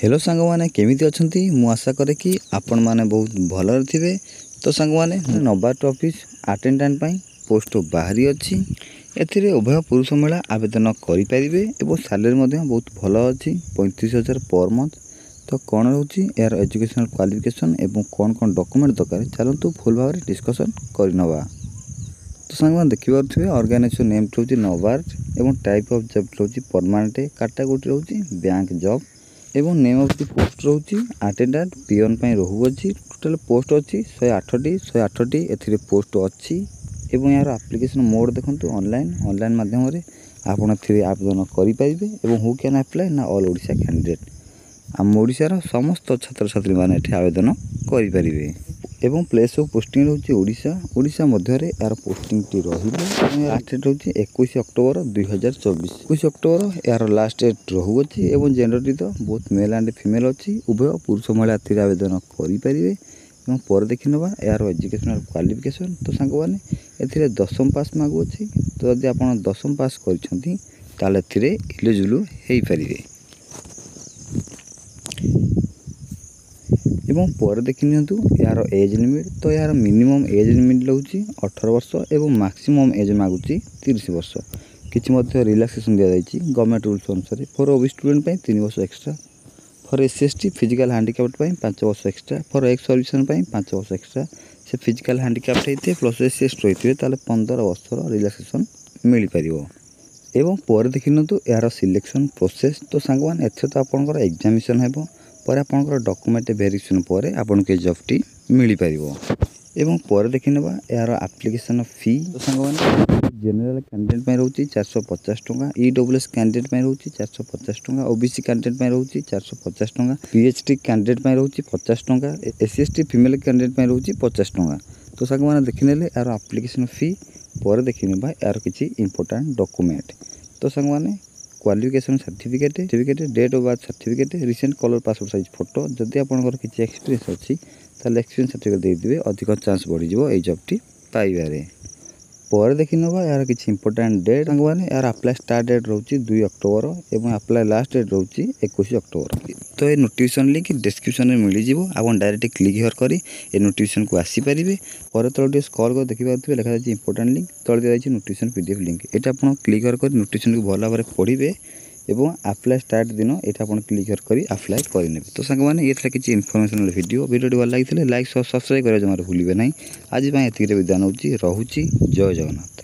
Hello सांग मैंने केमिति अछंती मु आशा करे कि आपण माने बहुत भलर थिबे। तो सांग मैंने नबार्ड ऑफिस अटेंडेंट पई पोस्ट बाहरी अछि। एथिरे उभय पुरुष महिला आवेदन करि परिबे एवं सैलरी मध्ये बहुत भल अछि 35,000 पर मंथ। तो कौन रोची यार एजुकेशनल क्वालिफिकेशन एवं कौन कौन डॉक्यूमेंट दरकार चलतु फुल भाव डिस्कशन करनवा। तो सांग मैंने देखि पारुथिबे ऑर्गेनाइजेशन नेम रोची नबार्ड एवं टाइप ऑफ जॉब रोची परमानेंट कैटेगरी रोची बैंक जॉब एवं नेम ऑफ द पोस्ट रोची अटेंडेंट पियन पई रहू अछि। टोटल पोस्ट अछि 108 एथिरे पोस्ट अछि एवं यार एप्लिकेशन मोड देखंतु ऑनलाइन माध्यम रे आपण एथिरे आवेदन करि परिबे एवं हु कैन अप्लाई ना ऑल ओडिशा कैंडिडेट आम ओडिशा रो समस्त छात्र छात्री माने एठी आवेदन करि परिबे एवं place of posting रोची Odisha Madhya रे यार पोस्टिंग टी रहिबे। लास्ट डेट रोची 21 अक्टोबर 2024 21 अक्टोबर यार लास्ट डेट रहू अछि एवं जेंडर टी तो बहुत मेल एंड फीमेल अछि। उभय पुरुष महिला एथिरे आवेदन करि परिबे एवं पर देखिनबा यार एजुकेशनल क्वालिफिकेशन। तो सांग माने एथिरे 10th पास मागु अछि। तो यदि आपण 10th पास करिसंती ताले एथिरे एलिजिबल हेई परिबे एवं पर देखि नियंतु यार एज लिमिट। तो यार मिनिमम एज लिमिट रहउची 18 वर्ष एवं मैक्सिमम एज मागुची 30 वर्ष। किछि मध्ये रिलैक्सेशन दिया जायछि गवर्नमेंट रूल्स अनुसार। फॉर ओबी स्टूडेंट पई 3 वर्ष extra, for SC physical handicapped पई 5 वर्ष एक्स्ट्रा, फॉर एक्स सर्विसमैन पई 5 वर्ष एक्स्ट्रा। से फिजिकल हैंडिकैप्ड हेते प्लस एससी रहिथिबे ताले 15 वर्ष रिलैक्सेशन मिली परिबो एवं पर देखिनतु यार सिलेक्शन प्रोसेस। तो सांगवान एथे तो आपनकर एग्जामिनेशन हेबो पर आपनकर डॉक्यूमेंट वेरिफिकेशन पर आपन के जॉब टी मिली परिबो एवं पर देखिनबा यार एप्लिकेशन फी। तो सांगवान जनरल कैंडिडेट में रहउची 450 टका, ईडब्ल्यूएस कैंडिडेट में रहउची 450 टका, ओबीसी कैंडिडेट में रहउची 450 टका, पीएचडी कैंडिडेट में रहउची 50 टका, एससीएसटी फीमेल कैंडिडेट में रहउची 50 टका। तो सांगवान देखिनेले यार एप्लिकेशन फी पर देखिनबा यार किछि इंपोर्टेंट डॉक्यूमेंट। तो सांगवान qualification certificate date of birth certificate recent colour passport size photo. जदि आपनकर किछि एक्सपीरियंस अछि ताले एक्सपीरियंस सर्टिफिकेट दे दिबे अधिक चांस बढ़ी जिवो ए जॉब टी पाइबारे। पर देखिनबा यार किछि इंपोर्टेंट डेट सांगवान यार अप्लाई स्टार्ट डेट रहउची 2 अक्टोबर एवं अप्लाई लास्ट डेट रहउची 21 अक्टोबर। तो ए नोटिफिकेशन लिंक डिस्क्रिप्शन में मिली जिवो। आपन डायरेक्ट क्लिक हियर करी ए नोटिफिकेशन को आसी परिबे। पर तळटी स्क्रॉल कर देखि पारथिबे लेखा जायछि इंपोर्टेंट लिंक तळ दिया जायछि नोटिफिकेशन पीडीएफ लिंक। एटा आपन क्लिक हियर करी नोटिफिकेशन को भला भाबरे पढिबे एवं अप्लाई स्टार्ट दिन एटा आपन क्लिक हियर करी अप्लाई करिनेबे। तो सांग माने एथला किछि इन्फॉर्मेशनल वीडियो भल लागिथिले लाइक सब्सक्राइब करे जमार भूलिबे नाही। आज पय एतिके विदाय नउची रहउची। जय जगन्नाथ।